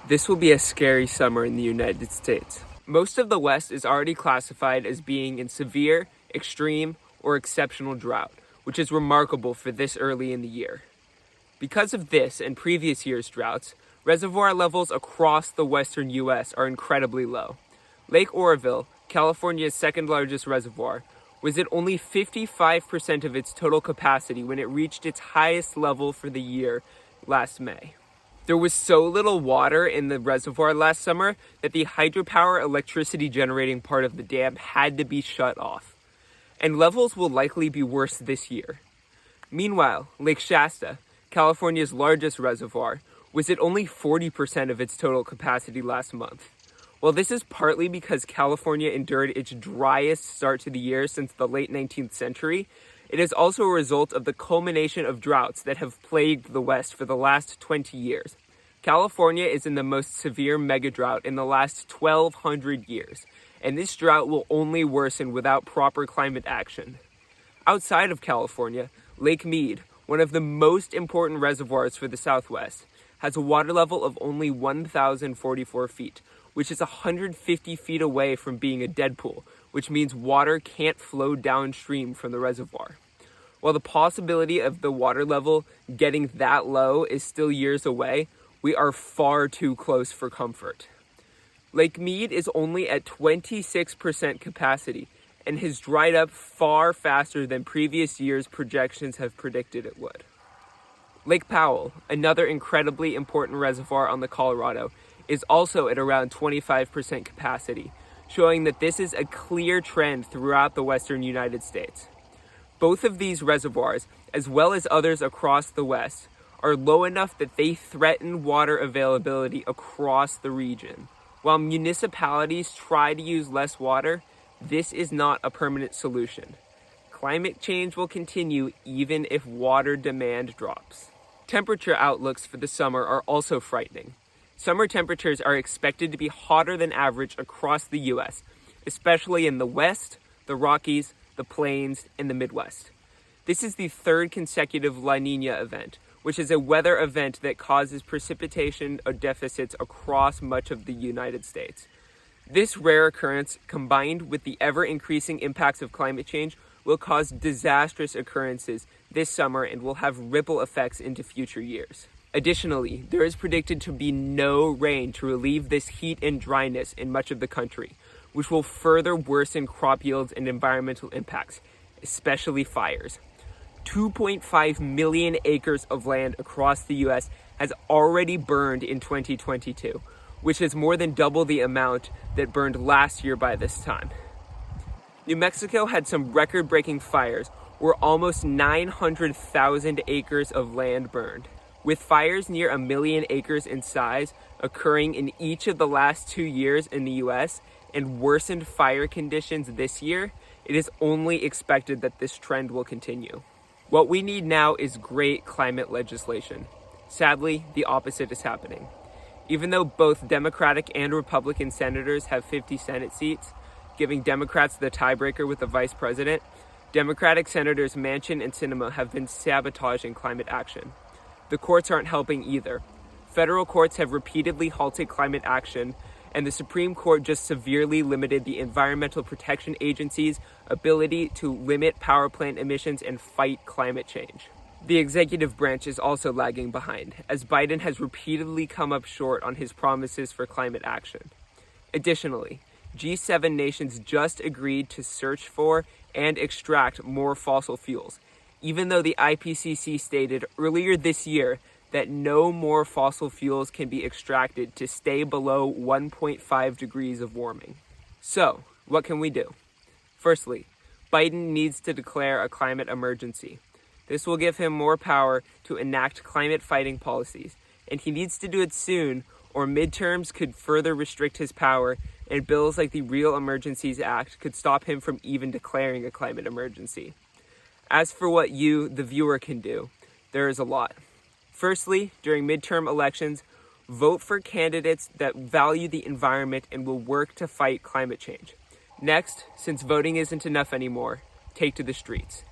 This will be a scary summer in the United States. Most of the West is already classified as being in severe, extreme, or exceptional drought, which is remarkable for this early in the year. Because of this and previous year's droughts, reservoir levels across the western U.S. are incredibly low. Lake Oroville, California's second largest reservoir, was at only 55% of its total capacity when it reached its highest level for the year last May. There was so little water in the reservoir last summer that the hydropower electricity generating part of the dam had to be shut off. And levels will likely be worse this year. Meanwhile, Lake Shasta, California's largest reservoir, was at only 40% of its total capacity last month. While this is partly because California endured its driest start to the year since the late 19th century, it is also a result of the culmination of droughts that have plagued the West for the last 20 years. California is in the most severe megadrought in the last 1,200 years, and this drought will only worsen without proper climate action. Outside of California, Lake Mead, one of the most important reservoirs for the Southwest, has a water level of only 1,044 feet, which is 150 feet away from being a dead pool, which means water can't flow downstream from the reservoir. While the possibility of the water level getting that low is still years away, we are far too close for comfort. Lake Mead is only at 26% capacity and has dried up far faster than previous years' projections have predicted it would. Lake Powell, another incredibly important reservoir on the Colorado, is also at around 25% capacity, showing that this is a clear trend throughout the western United States. Both of these reservoirs, as well as others across the West, are low enough that they threaten water availability across the region. While municipalities try to use less water, this is not a permanent solution. Climate change will continue even if water demand drops. Temperature outlooks for the summer are also frightening. Summer temperatures are expected to be hotter than average across the U.S., especially in the West, the Rockies, the Plains, and the Midwest. This is the third consecutive La Niña event, which is a weather event that causes precipitation deficits across much of the United States. This rare occurrence, combined with the ever-increasing impacts of climate change, will cause disastrous occurrences this summer and will have ripple effects into future years. Additionally, there is predicted to be no rain to relieve this heat and dryness in much of the country, which will further worsen crop yields and environmental impacts, especially fires. 2.5 million acres of land across the U.S. has already burned in 2022, which is more than double the amount that burned last year by this time. New Mexico had some record-breaking fires where almost 900,000 acres of land burned. With fires near 1 million acres in size occurring in each of the last 2 years in the U.S. and worsened fire conditions this year, it is only expected that this trend will continue. What we need now is great climate legislation. Sadly, the opposite is happening. Even though both Democratic and Republican senators have 50 Senate seats, giving Democrats the tiebreaker with the vice president, Democratic Senators Manchin and Sinema have been sabotaging climate action. The courts aren't helping either. Federal courts have repeatedly halted climate action, and the Supreme Court just severely limited the Environmental Protection Agency's ability to limit power plant emissions and fight climate change. The executive branch is also lagging behind, as Biden has repeatedly come up short on his promises for climate action. Additionally, G7 nations just agreed to search for and extract more fossil fuels, even though the IPCC stated earlier this year that no more fossil fuels can be extracted to stay below 1.5 degrees of warming. So, what can we do? Firstly, Biden needs to declare a climate emergency. This will give him more power to enact climate-fighting policies, and he needs to do it soon, or midterms could further restrict his power, and bills like the Real Emergencies Act could stop him from even declaring a climate emergency. As for what you, the viewer, can do, there is a lot. Firstly, during midterm elections, vote for candidates that value the environment and will work to fight climate change. Next, since voting isn't enough anymore, take to the streets.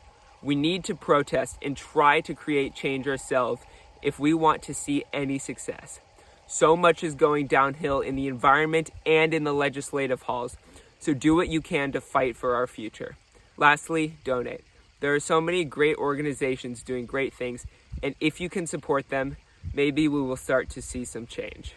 We need to protest and try to create change ourselves if we want to see any success. So much is going downhill in the environment and in the legislative halls, so do what you can to fight for our future. Lastly, donate. There are so many great organizations doing great things, and if you can support them, maybe we will start to see some change.